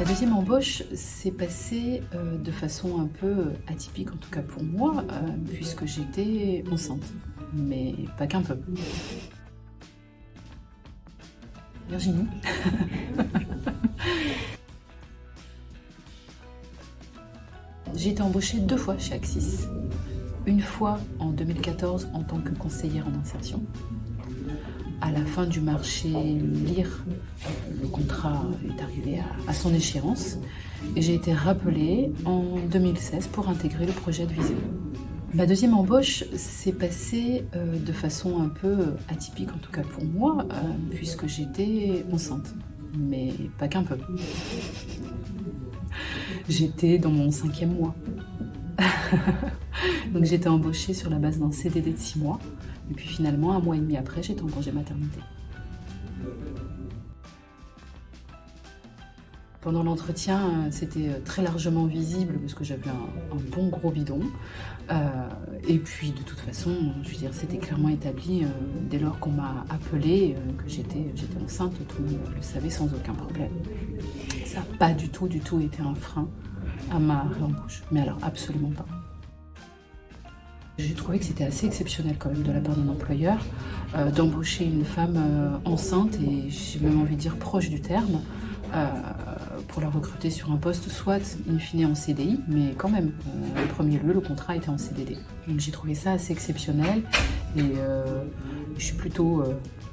Ma deuxième embauche s'est passée de façon un peu atypique, en tout cas pour moi, puisque j'étais enceinte, mais pas qu'un peu. Virginie. J'ai été embauchée 2 fois chez Axis. Une fois en 2014 en tant que conseillère en insertion. À la fin du marché LIR, le contrat est arrivé à son échéance et j'ai été rappelée en 2016 pour intégrer le projet de Visio. Ma deuxième embauche s'est passée de façon un peu atypique, en tout cas pour moi, puisque j'étais enceinte, mais pas qu'un peu. J'étais dans mon 5e mois. Donc j'étais embauchée sur la base d'un CDD de 6 mois. Et puis finalement, 1 mois et demi après, j'étais en congé maternité. Pendant l'entretien, c'était très largement visible parce que j'avais un bon gros bidon. Et puis de toute façon, je veux dire, c'était clairement établi dès lors qu'on m'a appelée que j'étais enceinte, tout le monde le savait sans aucun problème. Ça n'a pas du tout été un frein à ma réembauche, mais alors absolument pas. J'ai trouvé que c'était assez exceptionnel quand même de la part d'un employeur d'embaucher une femme enceinte et j'ai même envie de dire proche du terme pour la recruter sur un poste soit in fine en CDI, mais quand même, en premier lieu, le contrat était en CDD. Donc j'ai trouvé ça assez exceptionnel et je suis plutôt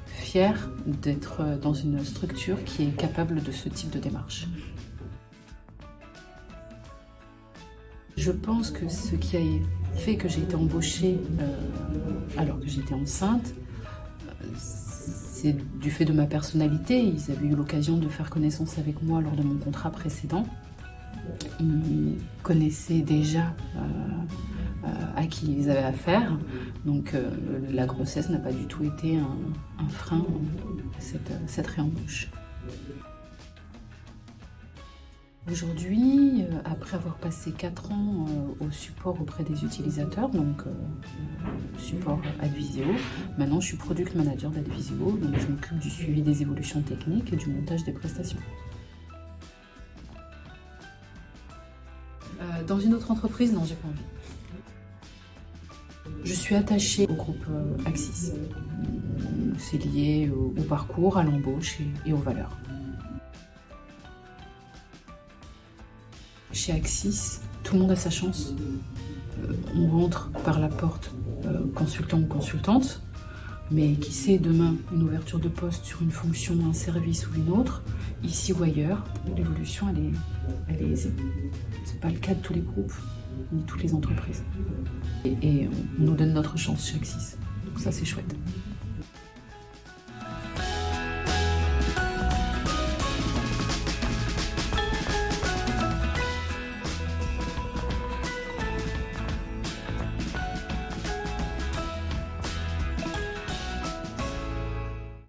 fière d'être dans une structure qui est capable de ce type de démarche. Je pense que ce qui a fait que j'ai été embauchée alors que j'étais enceinte, c'est du fait de ma personnalité. Ils avaient eu l'occasion de faire connaissance avec moi lors de mon contrat précédent. Ils connaissaient déjà à qui ils avaient affaire. Donc la grossesse n'a pas du tout été un frein à cette réembauche. Aujourd'hui, après avoir passé 4 ans au support auprès des utilisateurs, donc support Advisio, maintenant je suis Product Manager d'Advisio, donc je m'occupe du suivi des évolutions techniques et du montage des prestations. Dans une autre entreprise, non, j'ai pas envie. Je suis attachée au groupe Axis. C'est lié au parcours, à l'embauche et aux valeurs. Chez Axis, tout le monde a sa chance. On rentre par la porte consultant ou consultante, mais qui sait demain une ouverture de poste sur une fonction, un service ou une autre, ici ou ailleurs, l'évolution elle est aisée. C'est pas le cas de tous les groupes ni toutes les entreprises. Et on nous donne notre chance chez Axis. Donc ça c'est chouette.